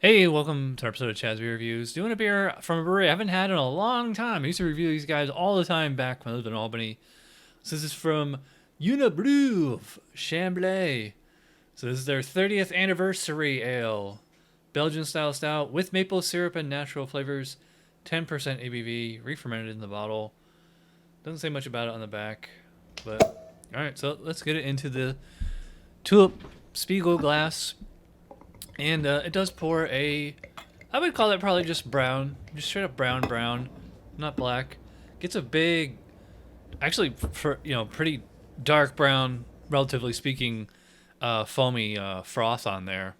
Hey, welcome to our episode of Chaz Beer Reviews. Doing a beer from a brewery I haven't had in a long time. I used to review these guys all the time back when I lived in Albany. So this is from unibroue Chamblay. So this is their 30th anniversary ale. Belgian-style stout with maple syrup and natural flavors. 10% ABV, re-fermented in the bottle. Doesn't say much about it on the back. But, alright, so let's get it into the tulip spiegel glass. And it does pour I would call it probably just brown, just straight up brown, not black. Gets a big, actually for pretty dark brown, relatively speaking, foamy froth on there.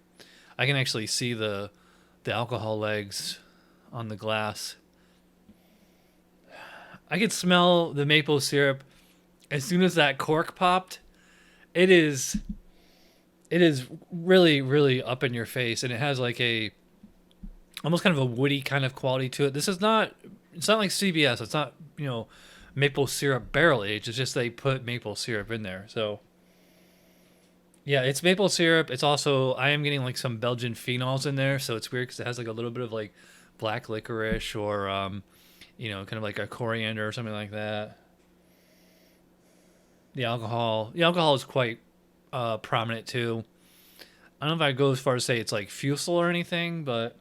I can actually see the alcohol legs on the glass. I could smell the maple syrup as soon as that cork popped. It is really, really up in your face, and it has like a almost kind of a woody kind of quality to it. It's not like CBS. It's not, maple syrup barrel aged. It's just they put maple syrup in there. So yeah, it's maple syrup. It's also, I am getting like some Belgian phenols in there, so it's weird because it has like a little bit of like black licorice or kind of like a coriander or something like that. The alcohol is quite prominent too. I don't know if I'd go as far as say it's like fusel or anything, but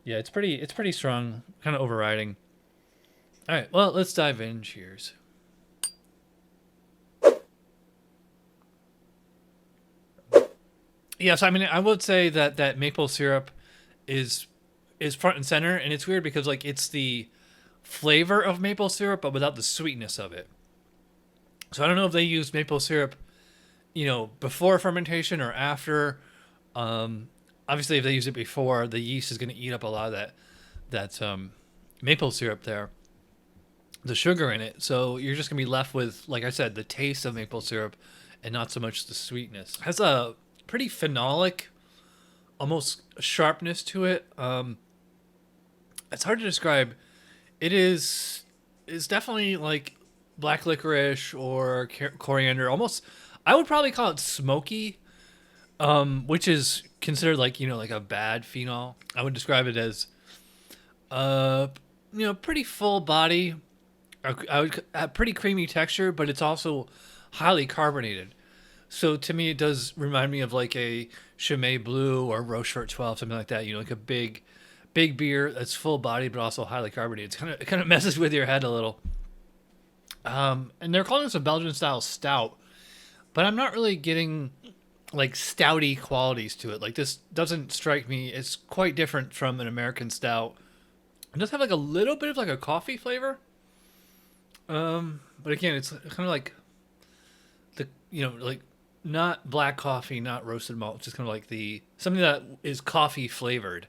yeah, it's pretty strong, kind of overriding. All right, well, let's dive in. Cheers. Yeah, so I mean, I would say that maple syrup is front and center, and it's weird because like it's the flavor of maple syrup, but without the sweetness of it. So I don't know if they use maple syrup, before fermentation or after. Obviously, if they use it before, the yeast is going to eat up a lot of that maple syrup there, the sugar in it. So you're just going to be left with, like I said, the taste of maple syrup and not so much the sweetness. It has a pretty phenolic, almost sharpness to it. It's hard to describe. It's definitely like black licorice or coriander. Almost, I would probably call it smoky, which is considered like like a bad phenol. I would describe it as pretty full body. I would have pretty creamy texture, but it's also highly carbonated. So to me, it does remind me of like a Chimay Blue or Rochefort 12, something like that. Like a big beer that's full body but also highly carbonated. It kind of messes with your head a little. And they're calling this a Belgian style stout, but I'm not really getting like stouty qualities to it. Like this doesn't strike me. It's quite different from an American stout. It does have like a little bit of like a coffee flavor. But again, it's kind of like like not black coffee, not roasted malt, just kind of like something that is coffee flavored,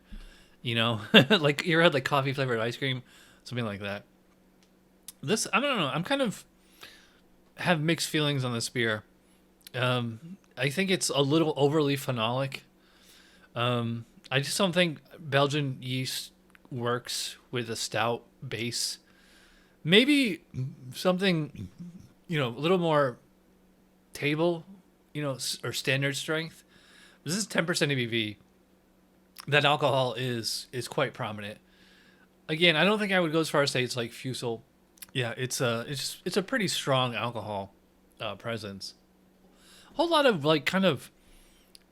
like you ever had like coffee flavored ice cream, something like that. This, I don't know. I'm kind of have mixed feelings on this beer. I think it's a little overly phenolic. I just don't think Belgian yeast works with a stout base. Maybe something, a little more table, or standard strength. This is 10% ABV. That alcohol is quite prominent. Again, I don't think I would go as far as say it's like fusel. Yeah, it's a pretty strong alcohol presence. A whole lot of like kind of,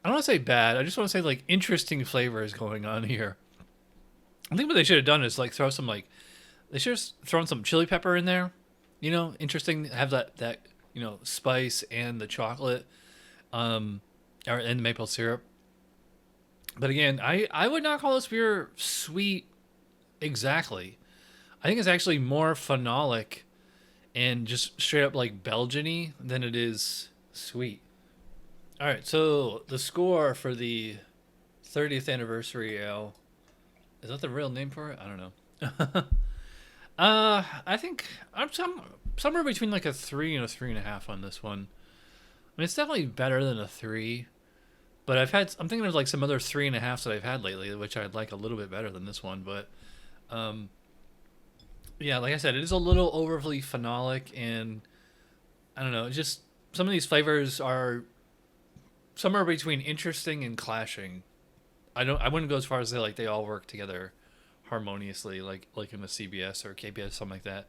I don't want to say bad. I just want to say like interesting flavors going on here. I think what they should have done is like throw some like, they should have thrown some chili pepper in there. Interesting. Have that spice and the chocolate, and the maple syrup. But again, I would not call this beer sweet exactly. I think it's actually more phenolic and just straight up like Belgian-y than it is sweet. All right, so the score for the 30th anniversary ale, is that the real name for it? I don't know. I think I'm somewhere between like a 3 and a 3.5 on this one. I mean, it's definitely better than a 3, but I'm thinking of like some other 3.5s that I've had lately, which I'd like a little bit better than this one. But yeah, like I said, it is a little overly phenolic, and I don't know, just some of these flavors are somewhere between interesting and clashing. I wouldn't go as far as to say like they all work together harmoniously, like in the CBS or KBS, something like that.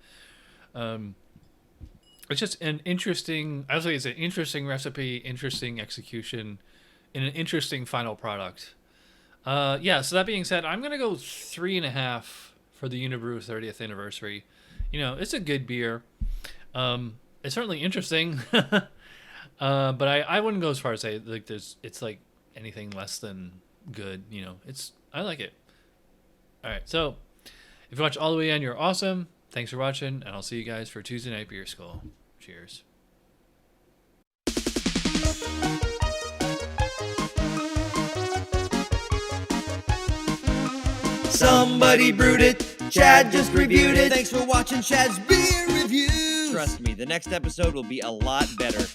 It's just an interesting. I would say it's an interesting recipe, interesting execution, and an interesting final product. Yeah. So that being said, I'm gonna go 3.5 for the Unibroue 30th anniversary. You know, it's a good beer. It's certainly interesting, but I wouldn't go as far as say like it's like anything less than good. You know, I like it. All right. So if you watch all the way in, you're awesome. Thanks for watching, and I'll see you guys for Tuesday Night Beer School. Cheers. Somebody brewed it, Chad just reviewed it. Thanks for watching Chad's Beer Reviews. Trust me, the next episode will be a lot better.